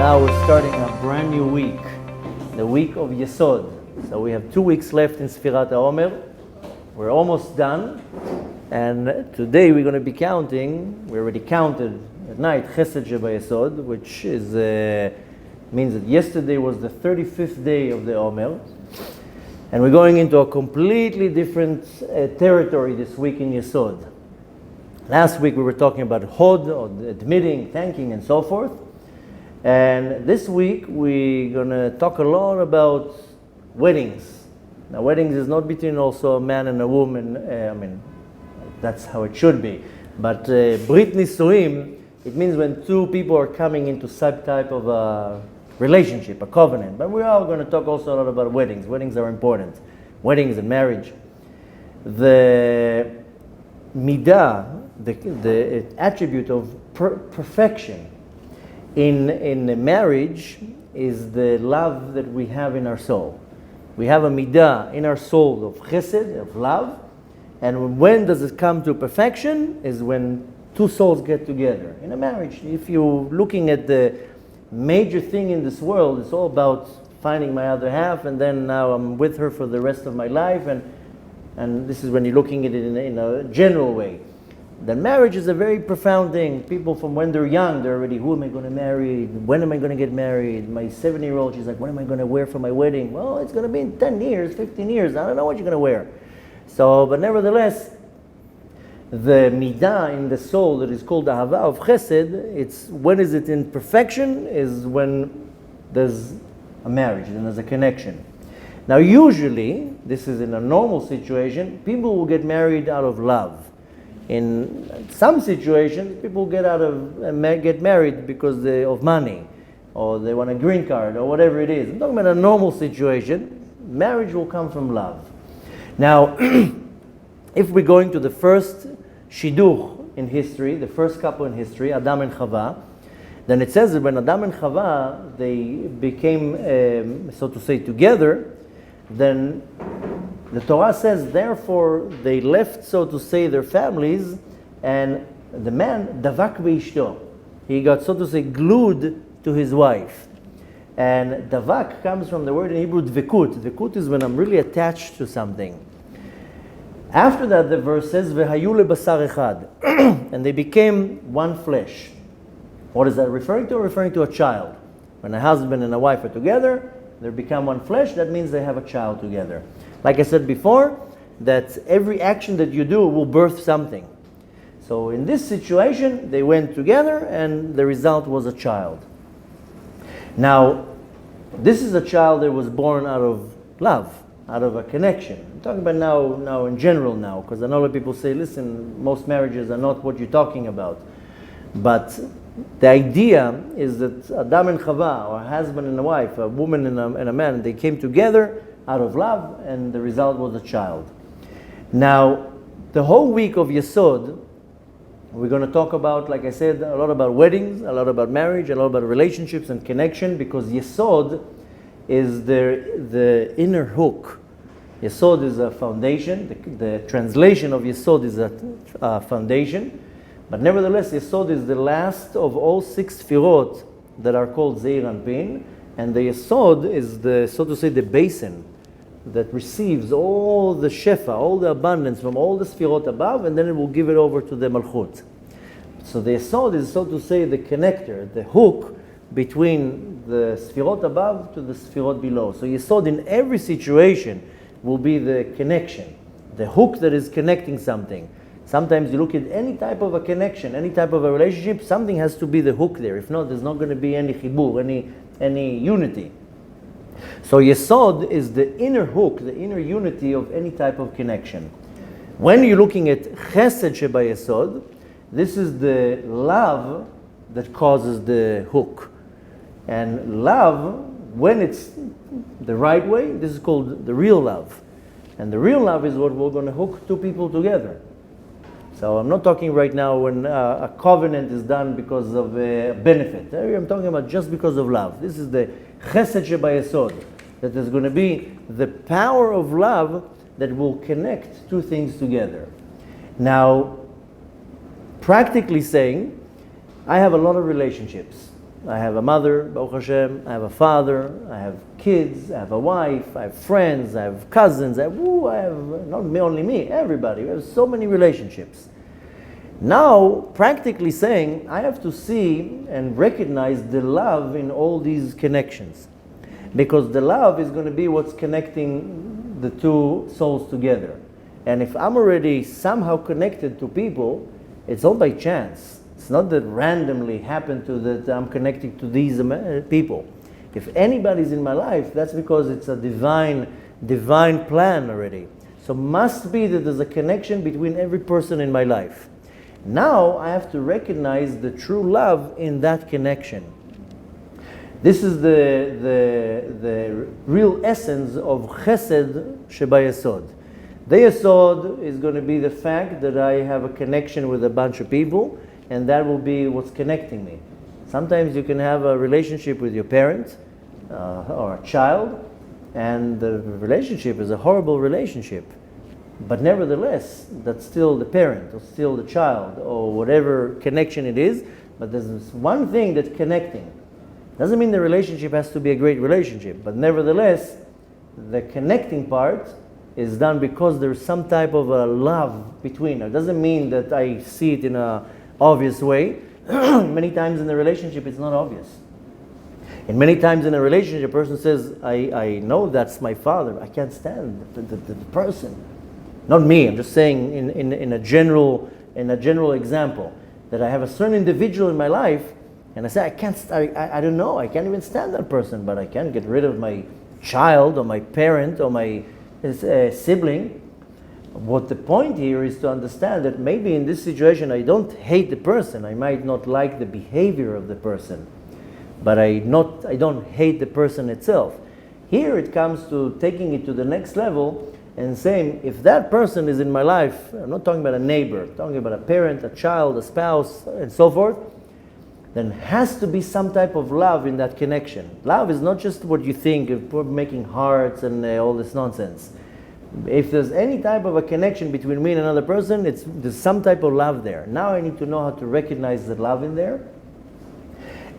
Now we're starting a brand new week, the week of Yesod. So we have 2 weeks left in Sfirat Omer. We're almost done, and today we're going to be counting. We already counted at night Chesed of Yesod, which is means that yesterday was the 35th day of the Omer, and we're going into a completely different territory this week in Yesod. Last week we were talking about Hod, or admitting, thanking, and so forth. And this week we're going to talk a lot about weddings. Now, weddings is not between also a man and a woman. I mean, that's how it should be. But Brit Nisuim, it means when two people are coming into some type of a relationship, a covenant. But we are going to talk also a lot about weddings. Weddings are important. Weddings and marriage. The midah, the attribute of perfection in marriage is the love that we have in our soul. We have a midah in our soul of chesed, of love, and when does it come to perfection is when two souls get together in a marriage. If you're looking at the major thing in this world, it's all about finding my other half, and then now I'm with her for the rest of my life, and this is when you're looking at it in a general way. Then marriage is a very profound thing. People from when they're young, they're already, who am I going to marry? When am I going to get married? My 7-year-old, she's like, what am I going to wear for my wedding? Well, it's going to be in 10 years, 15 years. I don't know what you're going to wear. So, but nevertheless, the midah in the soul that is called the ahava of chesed, it's when is it in perfection is when there's a marriage, and there's a connection. Now, usually, this is in a normal situation, people will get married out of love. In some situations, people get married because of money, or they want a green card, or whatever it is. I'm talking about a normal situation. Marriage will come from love. Now, if we're going to the first shidduch in history, the first couple in history, Adam and Chava, then it says that when Adam and Chava, they became, so to say, together, then the Torah says, therefore, they left, so to say, their families, and the man, davak ve'ishto, he got, so to say, glued to his wife. And davak comes from the word in Hebrew, dvekut. Dvekut is when I'm really attached to something. After that, the verse says, ve'hayu lebasar echad, and they became one flesh. What is that referring to? Referring to a child. When a husband and a wife are together, they become one flesh. That means they have a child together. Like I said before, that every action that you do will birth something. So in this situation, they went together and the result was a child. Now, this is a child that was born out of love, out of a connection. I'm talking about now in general now, because I know that people say, listen, most marriages are not what you're talking about. But the idea is that Adam and Chava, or a husband and a wife, a woman and a man, they came together out of love, and the result was a child. Now, the whole week of Yesod, we're going to talk about, like I said, a lot about weddings, a lot about marriage, a lot about relationships and connection, because Yesod is the inner hook. Yesod is a foundation. The translation of Yesod is a foundation. But nevertheless, Yesod is the last of all 6 sfirot that are called Zeir Anpin. And the Yesod is the, so to say, the basin that receives all the shefa, all the abundance from all the sfirot above, and then it will give it over to the malchut. So the Yesod is, so to say, the connector, the hook between the sfirot above to the sfirot below. So Yesod in every situation will be the connection, the hook that is connecting something. Sometimes you look at any type of a connection, any type of a relationship, something has to be the hook there. If not, there's not going to be any chibur, any unity. So Yesod is the inner hook, the inner unity of any type of connection. When you're looking at Chesed Sheba Yesod, this is the love that causes the hook. And love, when it's the right way, this is called the real love. And the real love is what we're going to hook two people together. So I'm not talking right now when a covenant is done because of a benefit. I'm talking about just because of love. This is the Chesed Sheba Yesod, that there's going to be the power of love that will connect two things together. Now, practically saying, I have a lot of relationships. I have a mother, Baruch Hashem, I have a father, I have kids, I have a wife, I have friends, I have cousins, I have not only me, everybody. We have so many relationships. Now, practically saying, I have to see and recognize the love in all these connections. Because the love is going to be what's connecting the two souls together. And if I'm already somehow connected to people, it's all by chance. It's not that randomly happened to that I'm connected to these people. If anybody's in my life, that's because it's a divine plan already. So must be that there's a connection between every person in my life. Now I have to recognize the true love in that connection. This is the real essence of Chesed of Yesod. The Yesod is going to be the fact that I have a connection with a bunch of people, and that will be what's connecting me. Sometimes you can have a relationship with your parent or a child, and the relationship is a horrible relationship. But nevertheless, that's still the parent, or still the child, or whatever connection it is, but there's this one thing that's connecting. Doesn't mean the relationship has to be a great relationship, but nevertheless, the connecting part is done because there's some type of a love between. It doesn't mean that I see it in an obvious way. Many times in the relationship, it's not obvious. And many times in a relationship, a person says, I know that's my father. I can't stand the person. Not me, I'm just saying in a general example, that I have a certain individual in my life, and I say, I don't know, I can't even stand that person, but I can't get rid of my child, or my parent, or my sibling. What the point here is to understand that maybe in this situation I don't hate the person, I might not like the behavior of the person, but I don't hate the person itself. Here it comes to taking it to the next level and saying, if that person is in my life, I'm not talking about a neighbor, I'm talking about a parent, a child, a spouse, and so forth, then has to be some type of love in that connection. Love is not just what you think of making hearts and all this nonsense. If there's any type of a connection between me and another person, there's some type of love there. Now I need to know how to recognize the love in there.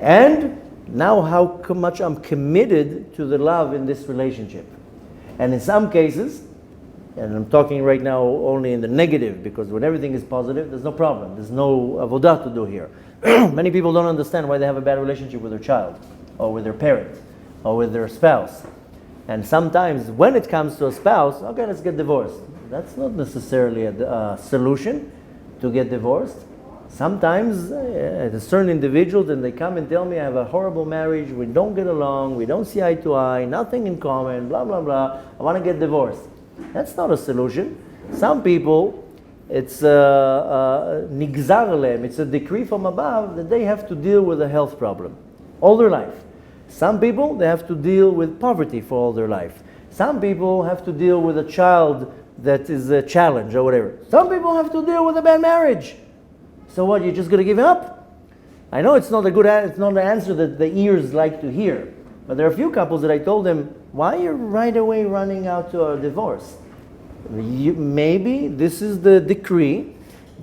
And now how much I'm committed to the love in this relationship. And in some cases, and I'm talking right now only in the negative, because when everything is positive, there's no problem. There's no avodah to do here. Many people don't understand why they have a bad relationship with their child, or with their parent, or with their spouse. And sometimes when it comes to a spouse, okay, let's get divorced. That's not necessarily a solution to get divorced. Sometimes a certain individual, then they come and tell me, I have a horrible marriage, we don't get along, we don't see eye to eye, nothing in common, blah, blah, blah, I want to get divorced. That's not a solution. Some people, it's nigzar lehem, it's a decree from above that they have to deal with a health problem all their life. Some people, they have to deal with poverty for all their life. Some people have to deal with a child that is a challenge or whatever. Some people have to deal with a bad marriage. So what, you're just going to give up? I know it's not it's not an answer that the ears like to hear. But there are a few couples that I told them, why are you right away running out to a divorce? Maybe this is the decree,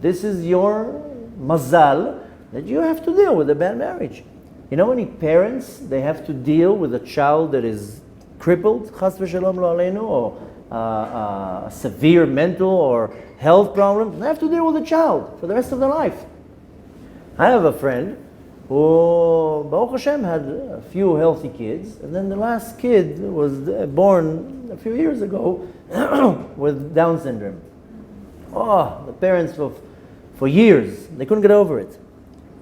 this is your mazal, that you have to deal with a bad marriage. You know many parents, they have to deal with a child that is crippled, chas v'shalom lo aleinu, or a severe mental or health problem. They have to deal with the child for the rest of their life. I have a friend who, Baruch Hashem, had a few healthy kids, and then the last kid was born a few years ago with Down syndrome. Oh, the parents for years, they couldn't get over it.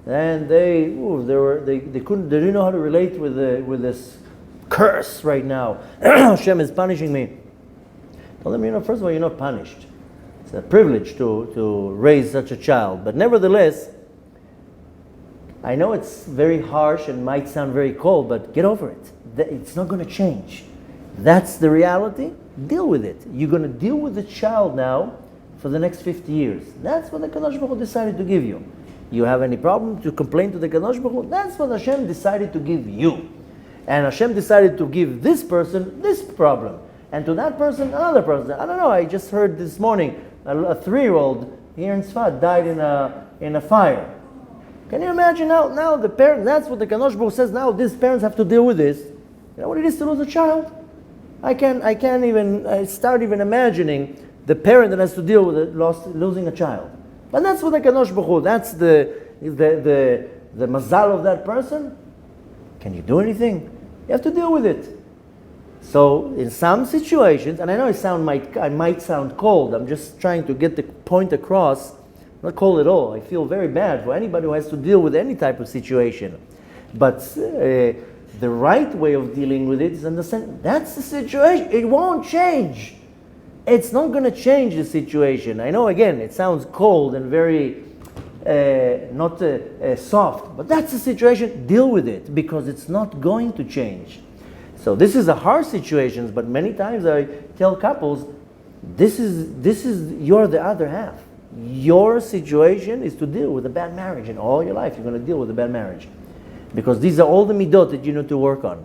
And they didn't know how to relate with this curse right now. Hashem is punishing me. Tell them, first of all, you're not punished. It's a privilege to raise such a child. But nevertheless, I know it's very harsh and might sound very cold, but get over it. It's not going to change. That's the reality. Deal with it. You're going to deal with the child now for the next 50 years. That's what the Kadosh Baruch Hu decided to give you. You have any problem to complain to the Kadosh Baruch Hu? That's what Hashem decided to give you. And Hashem decided to give this person this problem. And to that person, another person. I don't know, I just heard this morning, a 3-year-old here in Sfat died in a fire. Can you imagine now the parents, that's what the Kadosh Baruch Hu says, now these parents have to deal with this. You know what it is to lose a child? I can't even start even imagining the parent that has to deal with losing a child. But that's what the Kadosh Baruch Hu, that's the mazal of that person. Can you do anything? You have to deal with it. So in some situations, and I know I might sound cold, I'm just trying to get the point across, not cold at all. I feel very bad for anybody who has to deal with any type of situation. But the right way of dealing with it is understand that's the situation. It won't change. It's not going to change the situation. I know, again, it sounds cold and very not soft, but that's the situation. Deal with it because it's not going to change. So this is a hard situation, but many times I tell couples, this is you're the other half. Your situation is to deal with a bad marriage. In all your life, you're going to deal with a bad marriage. Because these are all the midot that you need to work on.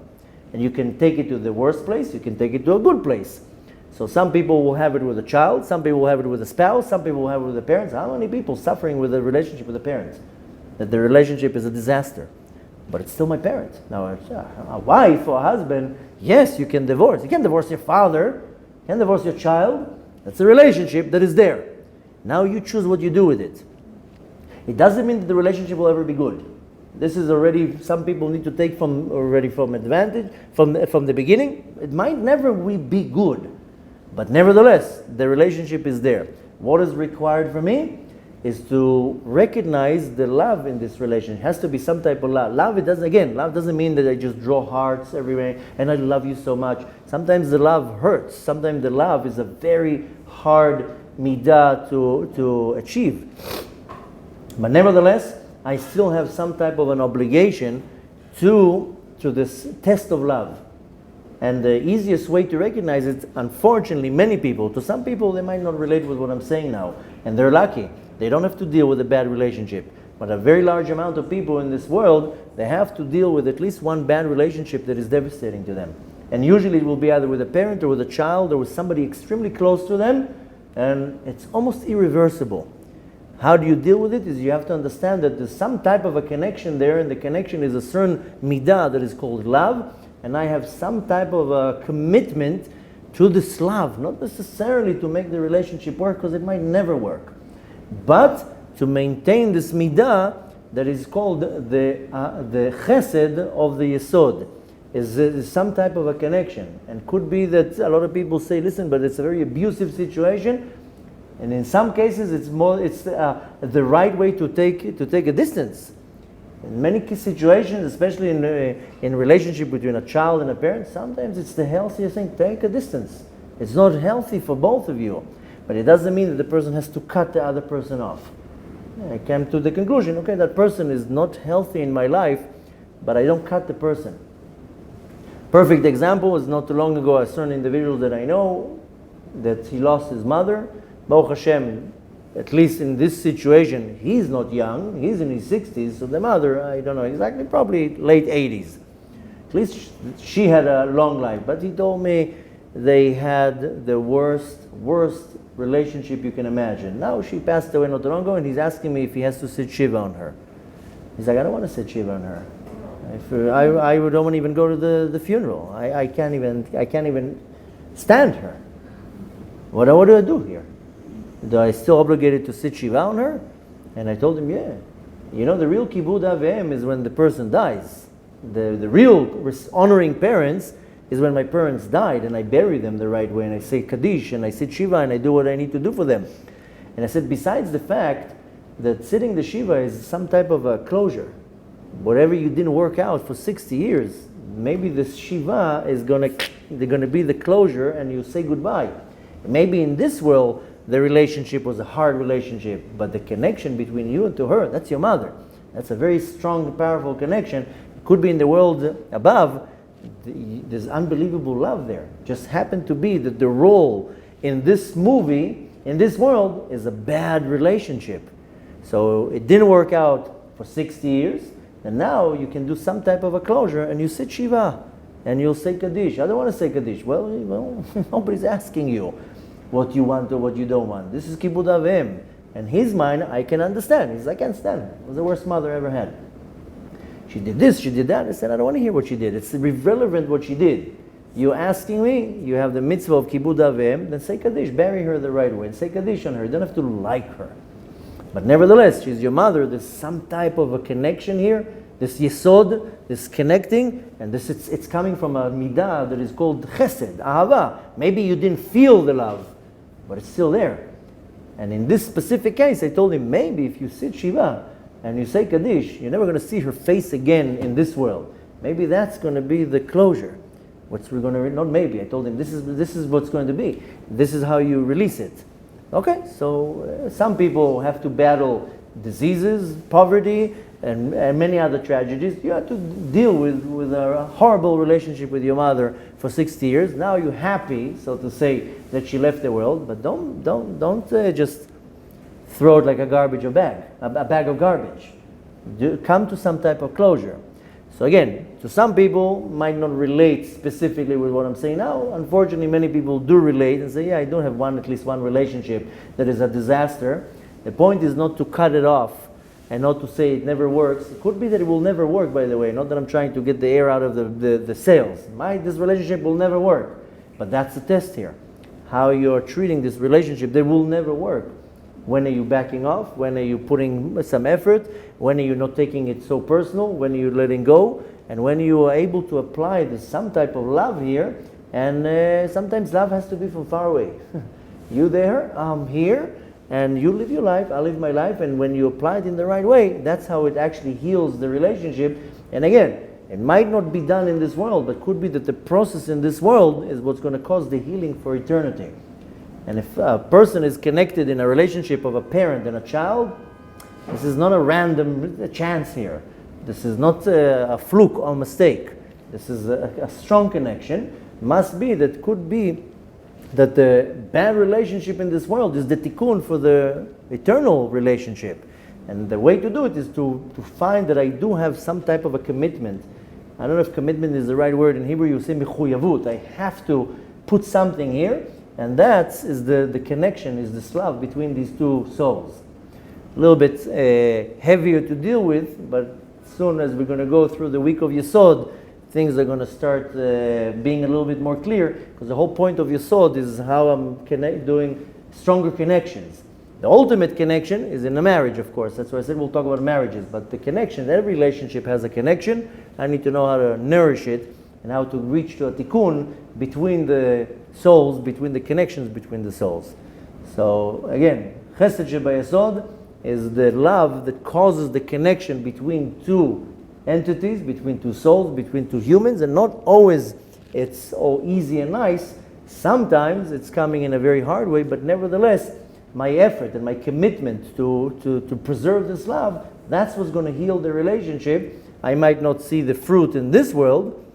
And you can take it to the worst place, you can take it to a good place. So some people will have it with a child, some people will have it with a spouse, some people will have it with the parents. How many people suffering with a relationship with the parents? That the relationship is a disaster. But it's still my parents. Now, a wife or a husband, yes, you can divorce. You can't divorce your father, you can't divorce your child. That's a relationship that is there. Now you choose what you do with it. It doesn't mean that the relationship will ever be good. This is already, some people need to take from advantage, from the beginning. It might never be good. But nevertheless, the relationship is there. What is required for me is to recognize the love in this relationship. It has to be some type of love. Love doesn't mean that I just draw hearts everywhere and I love you so much. Sometimes the love hurts. Sometimes the love is a very hard midah to achieve. But nevertheless, I still have some type of an obligation to this test of love. And the easiest way to recognize it, unfortunately, many people, to some people they might not relate with what I'm saying now, and they're lucky. They don't have to deal with a bad relationship. But a very large amount of people in this world, they have to deal with at least one bad relationship that is devastating to them. And usually it will be either with a parent or with a child or with somebody extremely close to them, and it's almost irreversible. How do you deal with it? Is you have to understand that there's some type of a connection there, and the connection is a certain midah that is called love, and I have some type of a commitment to this love, not necessarily to make the relationship work, because it might never work, but to maintain this midah that is called the Chesed of the Yesod. Is some type of a connection, and could be that a lot of people say, listen, but it's a very abusive situation, and in some cases it's the right way to take a distance. In many situations, especially in relationship between a child and a parent, sometimes it's the healthiest thing. Take a distance. It's not healthy for both of you, but it doesn't mean that the person has to cut the other person off. I came to the conclusion, okay, that person is not healthy in my life, but I don't cut the person. Perfect example is not too long ago, a certain individual that I know, that he lost his mother. Baruch Hashem, at least in this situation, he's not young, he's in his 60s, so the mother, I don't know exactly, probably late 80s. At least she had a long life, but he told me they had the worst relationship you can imagine. Now she passed away not too long ago, and he's asking me if he has to sit Shiva on her. He's like, I don't want to sit Shiva on her. I don't even go to the funeral. I can't even stand her. What do I do here? Do I still obligated to sit Shiva on her? And I told him, yeah. You know, the real Kibud Avim is when the person dies. The real honoring parents is when my parents died and I bury them the right way and I say Kaddish and I sit Shiva and I do what I need to do for them. And I said, besides the fact that sitting the Shiva is some type of a closure, whatever you didn't work out for 60 years, maybe this Shiva is gonna be the closure and you say goodbye. Maybe in this world, the relationship was a hard relationship, but the connection between you and to her, that's your mother. That's a very strong, powerful connection. It could be in the world above. There's unbelievable love there. Just happened to be that the role in this movie, in this world, is a bad relationship. So it didn't work out for 60 years, and now you can do some type of a closure, and you sit Shiva, and you'll say Kaddish. I don't want to say Kaddish. Well, nobody's asking you what you want or what you don't want. This is Kibud Avim. In his mind, I can understand. He says, I can't stand her. It was the worst mother I ever had. She did this, she did that. I said, I don't want to hear what she did. It's irrelevant what she did. You're asking me, you have the mitzvah of kibud avim, then say Kaddish, bury her the right way, and say Kaddish on her. You don't have to like her. But nevertheless, she's your mother. There's some type of a connection here. This Yesod, this connecting, and this it's coming from a midah that is called Chesed, Ahava. Maybe you didn't feel the love, but it's still there. And in this specific case, I told him, maybe if you sit Shiva and you say Kaddish, you're never going to see her face again in this world. Maybe that's going to be the closure. What's we're going to not maybe. I told him this is what's going to be. This is how you release it. Okay, so some people have to battle diseases, poverty, and many other tragedies. You have to deal with a horrible relationship with your mother for 60 years. Now you're happy, so to say, that she left the world, but don't just throw it like a bag of garbage. Come to some type of closure. So again, to some people might not relate specifically with what I'm saying now. Unfortunately, many people do relate and say, yeah, I do have at least one relationship that is a disaster. The point is not to cut it off and not to say it never works. It could be that it will never work, by the way. Not that I'm trying to get the air out of the sails. This relationship will never work. But that's the test here. How you're treating this relationship, they will never work. When are you backing off? When are you putting some effort? When are you not taking it so personal? When are you letting go? And when you are able to apply some type of love here, and sometimes love has to be from far away. You there, I'm here, and you live your life, I live my life, and when you apply it in the right way, that's how it actually heals the relationship. And again, it might not be done in this world, but could be that the process in this world is what's going to cause the healing for eternity. And if a person is connected in a relationship of a parent and a child, this is not a random chance here. This is not a fluke or mistake. This is a strong connection. Must be that could be that the bad relationship in this world is the tikkun for the eternal relationship. And the way to do it is to find that I do have some type of a commitment. I don't know if commitment is the right word. In Hebrew you say mechuyavut. I have to put something here. And that is the connection, is this love between these two souls. A little bit heavier to deal with, but as soon as we're going to go through the week of Yesod, things are going to start being a little bit more clear, because the whole point of Yesod is how I'm doing stronger connections. The ultimate connection is in a marriage, of course. That's why I said we'll talk about marriages. But the connection, every relationship has a connection. I need to know how to nourish it and how to reach to a tikkun between the souls, between the connections between the souls. So again, Chesed of Yesod is the love that causes the connection between two entities, between two souls, between two humans, and not always it's all easy and nice. Sometimes it's coming in a very hard way, but nevertheless, my effort and my commitment to preserve this love, that's what's going to heal the relationship. I might not see the fruit in this world,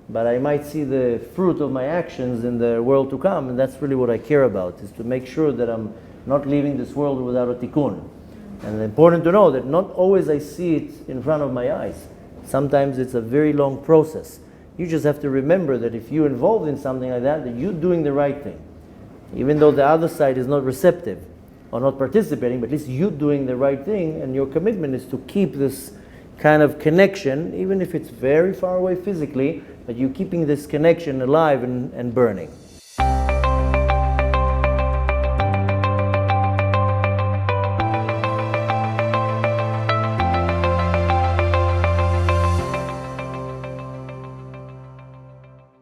but I might see the fruit of my actions in the world to come, and that's really what I care about, is to make sure that I'm not leaving this world without a tikkun. And it's important to know that not always I see it in front of my eyes. Sometimes it's a very long process. You just have to remember that if you're involved in something like that you're doing the right thing. Even though the other side is not receptive or not participating, but at least you're doing the right thing, and your commitment is to keep this kind of connection, even if it's very far away physically, but you're keeping this connection alive and burning.